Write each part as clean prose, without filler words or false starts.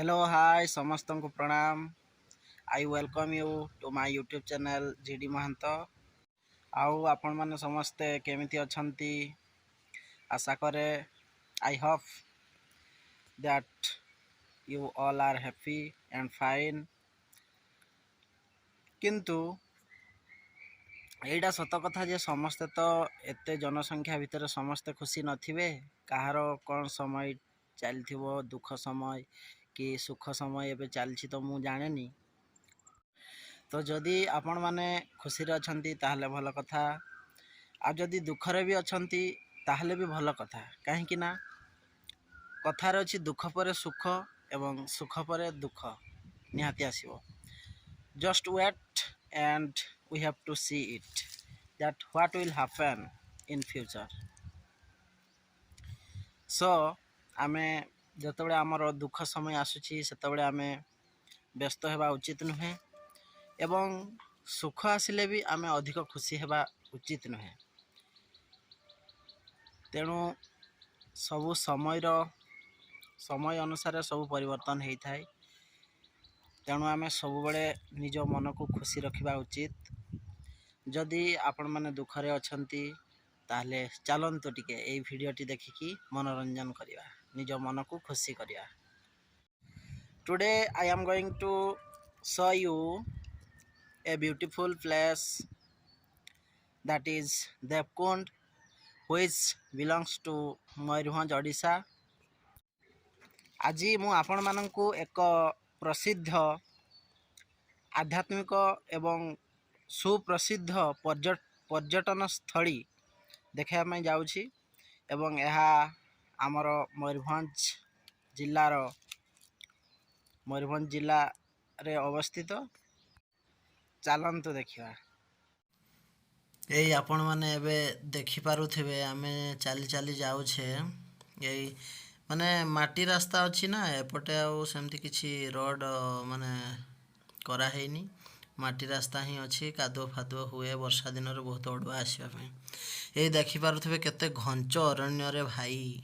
Hello hi समस्त को प्रणाम। I welcome you to my YouTube channel GD Mahant. आउ आपण माने समस्ते केमिति अछंती आशा करे। I hope that you all are happy and fine. किंतु एटा सत कथा जे समस्ते तो एते जनसंख्या भितर समस्ते खुशी नथिबे। कहार कौन समय चलथिबो दुख समय कि सुख समय एबे चलछि तो मु जानेनी। तो जदि आपण माने खुशी रे अछंती ताहले भल कथा, आ जदि दुख रे भी अछंती ताहले भी भल कथा। काहे कि ना कथार अछि दुख परे सुख एवं सुख परे दुख निहाती आसीबो। Just wait and we have to see it that what will happen in future. So आमे जतबे आमर दुख समय आसुची सेतबे आमे व्यस्त हेबा उचित नुहे एवं सुख आसिले भी आमे अधिक खुशी हेबा उचित नुहे। तेणु सबु समय अनुसार सब परिवर्तन होता है। तेणु आमे सब बड़े निज मन को खुशी रखिबा उचित। जदि आपण माने दुख रे अछंती ताहले चलंतु टिके एई वीडियोटी देखिकी मनोरंजन करिया, निज मन को खुशी करिया। Today I am going to show you a beautiful place that is Devkund, which belongs to Mayurbhanj Odisha. आज मु आपण मानंकु एक प्रसिद्ध आध्यात्मिक एवं सुप्रसिद्ध पर्यटन स्थली देखा जाऊँगी एवं यह आमर मयूरभंज जिला रे अवस्थित। चलतु देखा। यही आपण मैंने एबे देखि पारुथिबे आमे चली चली जाऊछे। यही माने माटी रास्ता अच्छी ना एपटे आउ सेमती किछि रोड माने करा हेनी, माटी रास्ता ही अच्छी। कादुओ फादुओ हुए वर्षा दिन रे बहुत अड़ुआ आसवाई। यही देखि पारुथिबे केते घंच अरण्य रे भाई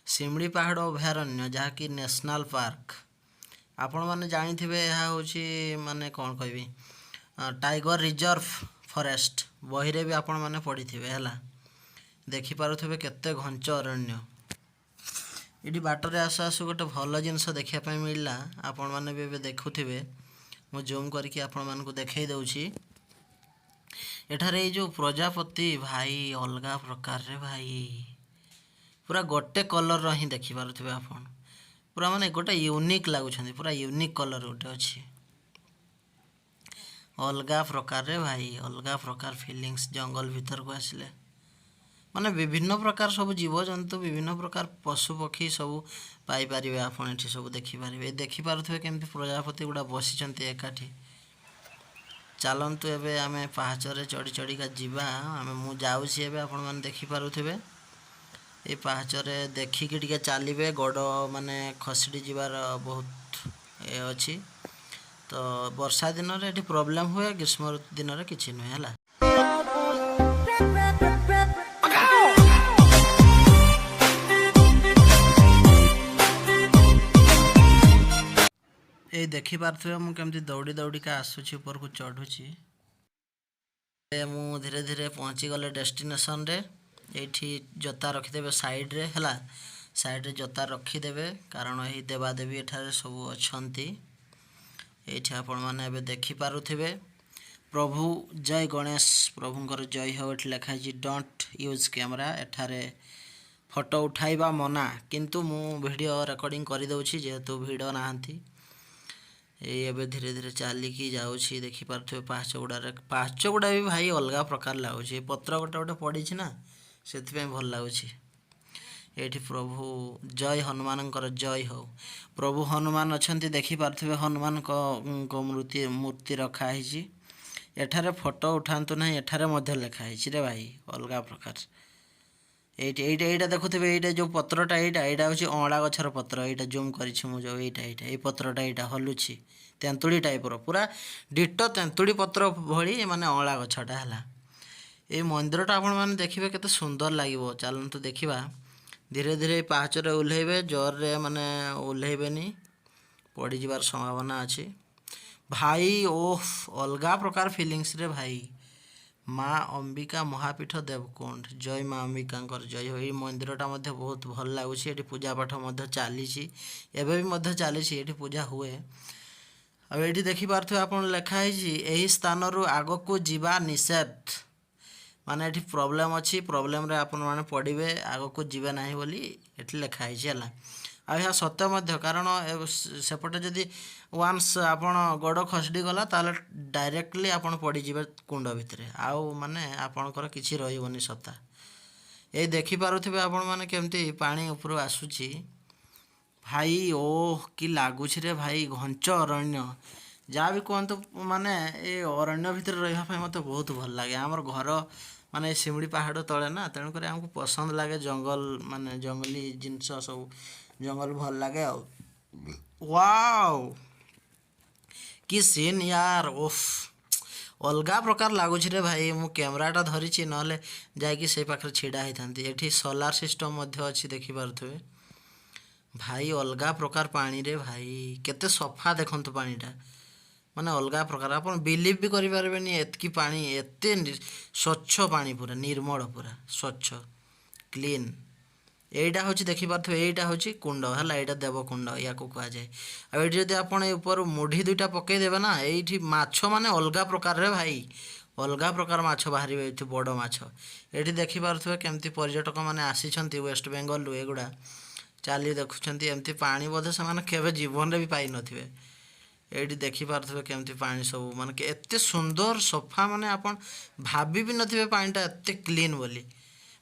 सिमड़ी पहाड़ अभयारण्य जहाँकि नेशनल पार्क। आपण माने जानिथिबे ଏହା होची माने कोन कहबी टाइगर रिजर्व फॉरेस्ट बही रे भी आपण माने पढ़िथिबे हैला। देखि पारुथिबे केते घंच अरण्य। इडी बाटर आसु आसु गोटे भल जिनस देखिया पय मिलला। आपण माने भी देखुथिबे मु जूम करके आपण मान को देखाई दउछि। एठारे जो प्रजापति भाई अलगा प्रकार रे भाई पूरा गोटे कलर रही देखि पारुथिबे आपण। पूरा माने गोटे यूनिक लागुछन्ती, पूरा यूनिक कलर गोटे अछि। अलगा प्रकार रे भाई अलगा प्रकार फीलिंग्स जंगल भीतर को आसिले माने विभिन्न प्रकार सब जीव जंतु विभिन्न प्रकार पशु पक्षी सब पाई परिबे। आपण एठी सब देखि परिबे। देखि पारुथिबे केमती प्रजापति गुडा बसिचन्ती एकाठी। चलंतु एबे आमे पाहाचरे चढ़ी चढ़ी का जीवा। आमे मु जाउछि एबे आपण माने देखि पारुथिबे ए पाहाचरे देखिकी टिके चालिबे। गोड़ माने खसड़ी जीवार बहुत ए अछि। तो वर्षा दिन रे एठी प्रॉब्लम हुए, ग्रीष्म दिन रे किछि नै हला। ए देखि पारथबे मु केमती दौड़ी दौड़ी का आसुछि ऊपर को चढ़ुछि। मु धीरे धीरे पहुँची गले डेस्टिनेशन रे। एठी जोता रखिदेबे साइड रे हला। साइड रे जोता रखिदेबे कारण एही देवा देवी एठारे सब अछंती। एठी आपण माने एबे देखि पारुथिबे प्रभु जय गणेश प्रभुंकर जय हो एठी लिखा छि डोंट यूज कैमरा। एठारे फोटो उठाइबा मना, किंतु मु वीडियो रिकॉर्डिंग करि दउछि जेहेतु वीडियो नाहंती। एबे धीरे धीरे चालिकी जाउछि। देखि पारुथिबे पाहाच गुडा भी भाई अलगा प्रकार लागुछि। पत्र गोटे गोटे पड़ी छी ना सेति पे भल लागुछि। एठी प्रभु जय हनुमानंकर जय हो। प्रभु हनुमान अछंती देखि पारुथिबे हनुमान को मूर्ति रखा हिछि। एठारे फोटो उठांतु नहीं, एठारे मध्य लिखा हिछि रे भाई अलगा प्रकार। एटा देखुथिबे एटा जो पत्रटा एटा होछि अँळा गछर पत्र। एटा जूम करिछि मु जो एटा ए पत्रटा एटा हलुछि तेंतुड़ी टाइप रो पूरा डिटो तेंतुड़ी पत्र भली माने अँळा गछटा हला। ए मंदिरटा आपण माने देखिबे केते सुंदर लागिवो। चलंतु देखिबा। धीरे धीरे पाहाचरे ओल्हेबे, जोर रे माने ओल्हेबेनी पड़ीजार संभावना अच्छी भाई ओह अलगा प्रकार फिलिंग्स रे भाई माँ अंबिका महापीठ देवकुंड जय माँ अंबिका जय हो। ये मंदिरटा बहुत भल लगुच ये पूजा पाठ चली एवं भी चली पूजा हुए आठी देखिपे आप लिखाई यही स्थान आग को जीवा निषेध माने ये प्रोब्लेम अच्छी प्रोब्लेम रे आपण मैंने पढ़े आग को जीवे ना बोली ये लिखाई है आ यह सत्य कारण सेपटे जदि वन्स आपण गोड़ खसड़ी गला ताले डायरेक्टली आपण पड़ीजे कुंड भितर आउ माने आपणकर किसी रही सत्ता ये देखिपे आपण मैंने केमती पानी ऊपर आसूची भाई ओह कि लगुच रे भाई घंच अरण्य जहाँ भी कहतु माने ये अरण्य भितर रही मत बहुत भल लगे आमर घर माने शिमिड़ी पहाड़ तले ना तेणुक आमको पसंद लगे जंगल माने जंगली जिनस सब जंगल भल लगे वाओ कि सीन यार ओफ अलगा प्रकार लगुच रे भाई मु कैमराटा धरी ना जाकि से पाखे छिड़ा होती ये सोलार सिस्टम अच्छी देखिपे भाई अलगा प्रकार पानी रे भाई केते सफा देखंतु पानीटा माने अलगा प्रकार आप बिलीव भी करें एतकी पानी एत स्वच्छ पानी पूरा निर्मल पूरा स्वच्छ क्लीन यहीटा हूँ देखिपे यहीटा हूँ कुंड है यहाँ देवकुंड या कह जाए आठी जब आप मुढ़ी दुईटा पकईदेवे ना ये माछ माने अलगा प्रकार रे भाई अलगा प्रकार माछ बाहर ये बड़ माछ ये देखिपे केमती पर्यटक मैंने आसी वेस्ट बेंगल एगुड़ा चली देखुं एमती पानी बोधे से केवे जीवन भी पाई नथिबे ये देखिपे केमती पानी सब माने एत सुंदर सफा माने आपन भाभी भी नथिबे पानीटा एत क्लीन बोली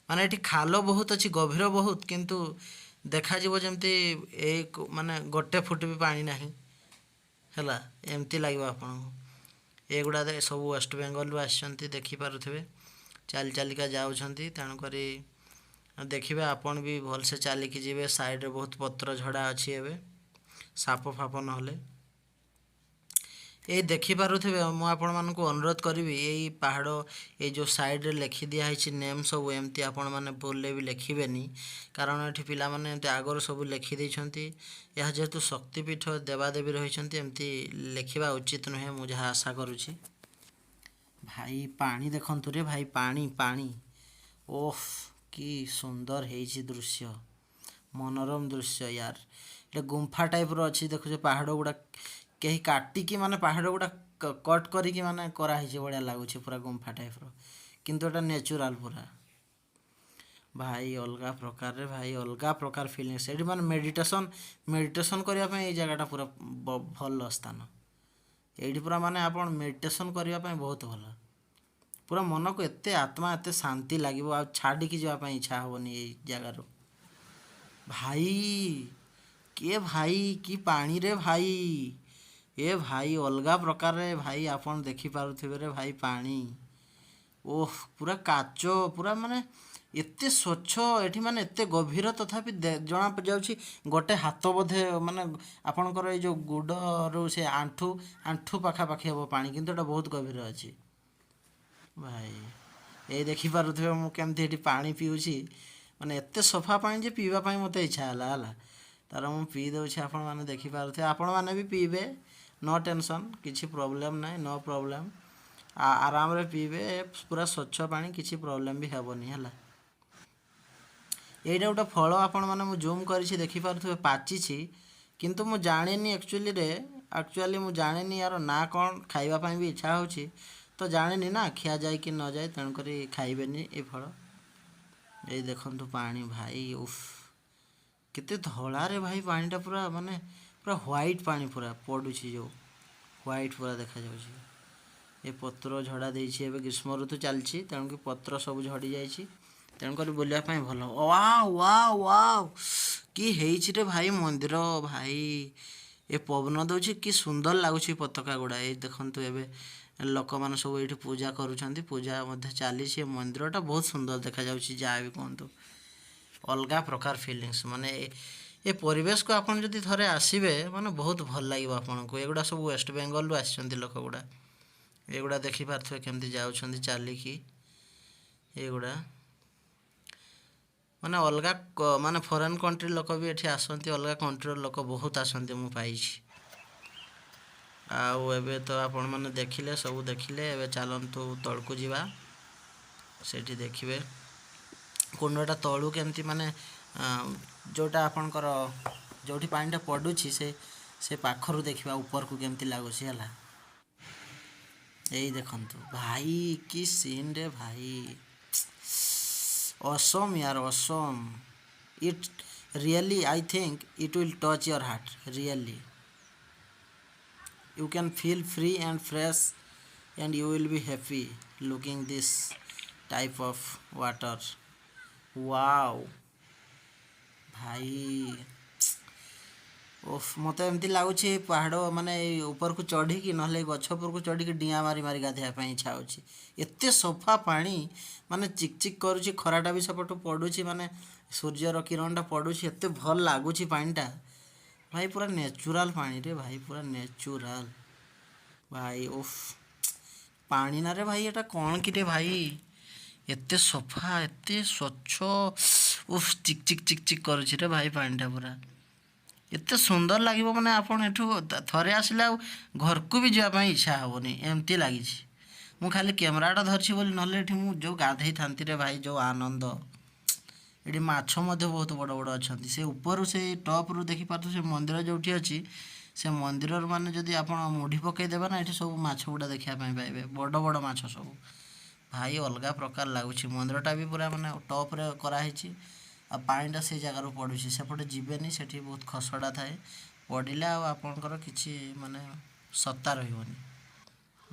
माने ये खाल बहुत अच्छी गभीर बहुत किंतु देखा जमती एक माने गोटे फुट भी पानी ना है एमती लगे आपन एगुड़ा सब वेस्ट बेंगल आसछंती देखिपे चली चलिका जाऊँगी तेणुक देखिए आपन भी भल से चलिकी जी साइड बहुत पत्र झड़ा अच्छी एवं साप फाप ना ये देखिपे मुझे अनुरोध करी यही पहाड़ ये जो साइड रे लिखि दिखाई नेम सब एमती आपण मैंने बोलले भी लिखेनि कारण ये पिला माने आगर सब लिखिदे यह जेहेतु शक्तिपीठ देवादेवी रही एमती लिखा उचित नुहे मुझे आशा करुँची भाई पानी देखंतु रे भाई पानी पानी ओह कि सुंदर है दृश्य मनोरम दृश्य यार ये गुंफा टाइप रो अच्छी देखो पहाड़ गुड़ा कहीं काटिकी माने पहाड़ गुड़ा कट करिकी माने कराई बढ़िया लगुच पूरा गुंफा टाइप रो किंतु एटा नेचुरल पूरा भाई अलगा प्रकार रे भाई अलगा प्रकार फीलिंग्स ये माने मेडिटेशन मेडिटेशन करने ये जगहटा पूरा भल स्थान ये पूरा माने आप मेडिटेशन करने बहुत भल पूरा मन को एते आत्मा एते शांति लगे आ छाड़ी जावाई इच्छा हेनी ये जगार भाई किए भाई कि पानी रे भाई ये भाई अलगा प्रकार रे भाई आपन देखि पारुथिबे रे भाई पानी ओह पूरा काच पूरा माने एते स्वच्छ एठी माने एते गभीर तथापि जना जाउछि गोटे हाथ बोधे माने आपनकर ये जो गुडर से आंठू आंठू पाखापाखि हे पानी किंतु एटा बहुत गभीर अछि भाई ये देखिपे मुझे पानी पीऊँगी माने एत सफा पानी जे पीवाई मत इच्छा है तार मु पी दूसरी आपण मैंने देखिपे आपण मैंने भी पीबे नो टेंशन किसी प्रोब्लेम ना नो प्रोब्लेम आराम रे पीबे पूरा स्वच्छ पानी किसी प्रोब्लेम भी हेबनी है यहीटा गोटे फल आपण मैंने मुझे जूम कर देखिपे पाची किंतु मु जानी एक्चुअली मु जानी यार ना कौन खाइबापी भी इच्छा होची तो जाने ना खिया जाए कि न जाए तेणुक खाइबेनी ये फल ये देखंतु पानी भाई उफ केते धला रे भाई पानीटा पूरा माने पूरा व्हाइट पानी पूरा पड़ुछि जो व्हाइट पूरा देखा जाउछि ये पत्र झड़ा देछि एबे ग्रीष्म ऋतु चलछि तेणुक पत्र सब झड़ी जाइछि तेणुक बुलिया पाई भल वाओ वाओ वाओ कि हेछि रे भाई मंदिर भाई ये पवन दउछि कि सुंदर लागुछि पताका गुड़ा ये देखंतु एबे लोक मैंने सब ये पूजा करुँच पूजा चली मंदिरटा बहुत सुंदर देखा जाउछि जहाँ भी कहतु अलगा प्रकार फीलिंग्स माने ये परिवेश को आपन जदि थरे आसीबे माने बहुत भल लगे आपन को एगुड़ा सब वेस्ट बेंगल रु आछंती लोक गुड़ा एगुड़ा देखि पारथवे केमती जाउछंती चलिकी एगुड़ा माने अलगा माने फॉरेन कंट्री लोक भी एठी आसंती अलगा कंट्री लोक बहुत आसंती मु पाइछि ଆଉ ଏବେ ତ ଆପଣମାନେ ଦେଖିଲେ, ସବୁ ଦେଖିଲେ। ଏବେ ଚାଲନ୍ତୁ ତଳକୁ ଯିବା, ସେଇଠି ଦେଖିବେ କୁଣ୍ଡଟା ତଳୁ କେମିତି ମାନେ ଯେଉଁଟା ଆପଣଙ୍କର ଯେଉଁଠି ପାଣିଟା ପଡ଼ୁଛି ସେ ପାଖରୁ ଦେଖିବା ଉପରକୁ କେମିତି ଲାଗୁଛି ହେଲା। ଏଇ ଦେଖନ୍ତୁ ଭାଇ, କି ସିନ୍ ରେ ଭାଇ, awesome यार, awesome. It really, I think it will touch your heart, really. You can feel free and fresh, and you will be happy looking this type of water. Wow ଭାଇ, ଓଫ୍, ମୋତେ ଏମିତି ଲାଗୁଛି ପାହାଡ଼ ମାନେ ଏଇ ଉପରକୁ ଚଢ଼ିକି ନହେଲେ ଗଛ ଉପରକୁ ଚଢ଼ିକି ଡିଆଁ ମାରି ମାରି ଗାଧୋଇବା ପାଇଁ ଇଚ୍ଛା ହେଉଛି। ଏତେ ସଫା ପାଣି, ମାନେ ଚିକ୍ ଚିକ୍ କରୁଛି, ଖରାଟା ବି ସେପଟୁ ପଡ଼ୁଛି, ମାନେ ସୂର୍ଯ୍ୟର କିରଣଟା ପଡ଼ୁଛି, ଏତେ ଭଲ ଲାଗୁଛି ପାଣିଟା ଭାଇ, ପୁରା ନ୍ୟାଚୁରାଲ୍ ପାଣିରେ ଭାଇ, ପୁରା ନ୍ୟାଚୁରାଲ୍ ଭାଇ। ଓଫ୍, ପାଣି ନାରେ ଭାଇ, ଏଟା କ'ଣ କିରେ ଭାଇ, ଏତେ ସଫା, ଏତେ ସ୍ୱଚ୍ଛ, ଉଫ୍, ଚିକ୍ ଚିକ୍ ଚିକ୍ ଚିକ୍ କରୁଛି ରେ ଭାଇ ପାଣିଟା, ପୁରା ଏତେ ସୁନ୍ଦର ଲାଗିବ, ମାନେ ଆପଣ ଏଠୁ ଥରେ ଆସିଲେ ଆଉ ଘରକୁ ବି ଯିବା ପାଇଁ ଇଚ୍ଛା ହେବନି, ଏମିତି ଲାଗିଛି। ମୁଁ ଖାଲି କ୍ୟାମେରାଟା ଧରିଛି ବୋଲି, ନହେଲେ ଏଠି ମୁଁ ଯେଉଁ ଗାଧେଇଥାନ୍ତି ରେ ଭାଇ, ଯେଉଁ ଆନନ୍ଦ। ଏଠି ମାଛ ମଧ୍ୟ ବହୁତ ବଡ଼ ବଡ଼ ଅଛନ୍ତି। ସେ ଉପରୁ, ସେଇ ଟପ୍ରୁ ଦେଖିପାରୁଥିବେ, ସେ ମନ୍ଦିର ଯେଉଁଠି ଅଛି, ସେ ମନ୍ଦିରର ମାନେ ଯଦି ଆପଣ ମୁଢ଼ି ପକାଇଦେବେ ନା, ଏଠି ସବୁ ମାଛ ଗୁଡ଼ା ଦେଖିବା ପାଇଁ ପାଇବେ, ବଡ଼ ବଡ଼ ମାଛ ସବୁ ଭାଇ, ଅଲଗା ପ୍ରକାର ଲାଗୁଛି। ମନ୍ଦିରଟା ବି ପୁରା ମାନେ ଟପ୍ରେ କରାହେଇଛି, ଆଉ ପାଣିଟା ସେଇ ଜାଗାରୁ ପଡ଼ୁଛି। ସେପଟେ ଯିବେନି, ସେଠି ବହୁତ ଖସଡ଼ା ଥାଏ, ପଡ଼ିଲେ ଆଉ ଆପଣଙ୍କର କିଛି ମାନେ ସତ୍ତା ରହିବନି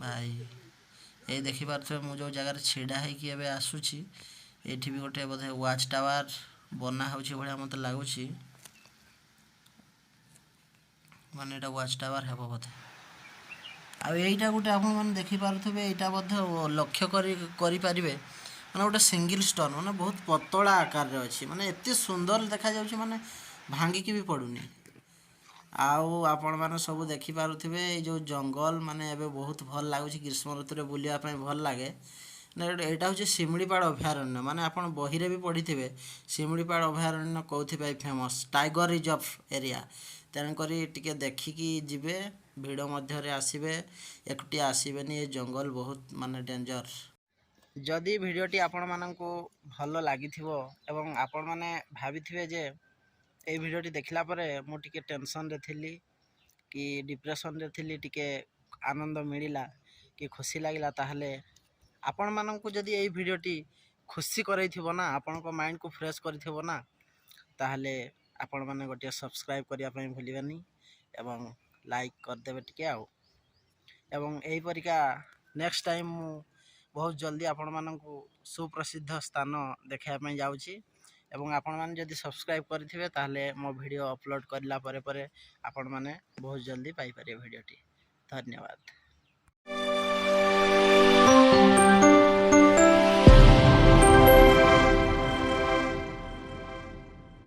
ଭାଇ। ଏଇ ଦେଖିପାରୁଥିବେ ମୁଁ ଯେଉଁ ଜାଗାରେ ଛିଡ଼ା ହେଇକି ଏବେ ଆସୁଛି, ଏଇଠି ବି ଗୋଟେ ବୋଧେ ୱାଚ୍ ଟାୱାର ବନା ହେଉଛି ଭଳିଆ ମୋତେ ଲାଗୁଛି, ମାନେ ଏଇଟା ୱାଚ୍ ଟାୱାର ହେବ ବୋଧେ। ଆଉ ଏଇଟା ଗୋଟେ ଆପଣମାନେ ଦେଖିପାରୁଥିବେ, ଏଇଟା ମଧ୍ୟ ଲକ୍ଷ୍ୟ କରିପାରିବେ, ମାନେ ଗୋଟେ ସିଙ୍ଗଲ ଷ୍ଟୋନ୍, ମାନେ ବହୁତ ପତଳା ଆକାରରେ ଅଛି, ମାନେ ଏତେ ସୁନ୍ଦର ଦେଖାଯାଉଛି, ମାନେ ଭାଙ୍ଗିକି ବି ପଡ଼ୁନି। ଆଉ ଆପଣମାନେ ସବୁ ଦେଖିପାରୁଥିବେ ଏଇ ଯେଉଁ ଜଙ୍ଗଲ, ମାନେ ଏବେ ବହୁତ ଭଲ ଲାଗୁଛି, ଗ୍ରୀଷ୍ମ ଋତୁରେ ବୁଲିବା ପାଇଁ ଭଲ ଲାଗେ। ଏଇଟା ହେଉଛି ଶିମିଳିପାଳ ଅଭୟାରଣ୍ୟ, ମାନେ ଆପଣ ବହିରେ ବି ପଢ଼ିଥିବେ ଶିମିଳିପାଳ ଅଭୟାରଣ୍ୟ କେଉଁଥିପାଇଁ ଫେମସ୍, ଟାଇଗର ରିଜର୍ଭ ଏରିଆ। ତେଣୁକରି ଟିକେ ଦେଖିକି ଯିବେ, ଭିଡ଼ ମଧ୍ୟରେ ଆସିବେ, ଏକୁଟିଆ ଆସିବେନି, ଏ ଜଙ୍ଗଲ ବହୁତ ମାନେ ଡେଞ୍ଜର। ଯଦି ଭିଡ଼ିଓଟି ଆପଣମାନଙ୍କୁ ଭଲ ଲାଗିଥିବ ଏବଂ ଆପଣମାନେ ଭାବିଥିବେ ଯେ ଏଇ ଭିଡ଼ିଓଟି ଦେଖିଲା ପରେ ମୁଁ ଟିକେ ଟେନସନ୍ରେ ଥିଲି କି ଡିପ୍ରେସନ୍ରେ ଥିଲି, ଟିକେ ଆନନ୍ଦ ମିଳିଲା କି ଖୁସି ଲାଗିଲା, ତାହେଲେ ଆପଣମାନଙ୍କୁ ଯଦି ଏଇ ଭିଡ଼ିଓଟି ଖୁସି କରେଇଥିବ ନା, ଆପଣଙ୍କ ମାଇଣ୍ଡକୁ ଫ୍ରେଶ୍ କରିଥିବ ନା, ତାହେଲେ ଆପଣମାନେ ଗୋଟିଏ ସବସ୍କ୍ରାଇବ୍ କରିବା ପାଇଁ ଭୁଲିବେନି ଏବଂ ଲାଇକ୍ କରିଦେବେ ଟିକେ ଆଉ। ଏବଂ ଏହିପରିକା ନେକ୍ସଟ ଟାଇମ୍ ମୁଁ ବହୁତ ଜଲ୍ଦି ଆପଣମାନଙ୍କୁ ସୁପ୍ରସିଦ୍ଧ ସ୍ଥାନ ଦେଖାଇବା ପାଇଁ ଯାଉଛି, ଏବଂ ଆପଣମାନେ ଯଦି ସବସ୍କ୍ରାଇବ୍ କରିଥିବେ ତାହେଲେ ମୋ ଭିଡ଼ିଓ ଅପଲୋଡ଼ କରିଲା ପରେ ପରେ ଆପଣମାନେ ବହୁତ ଜଲ୍ଦି ପାଇପାରିବେ ଭିଡ଼ିଓଟି। ଧନ୍ୟବାଦ।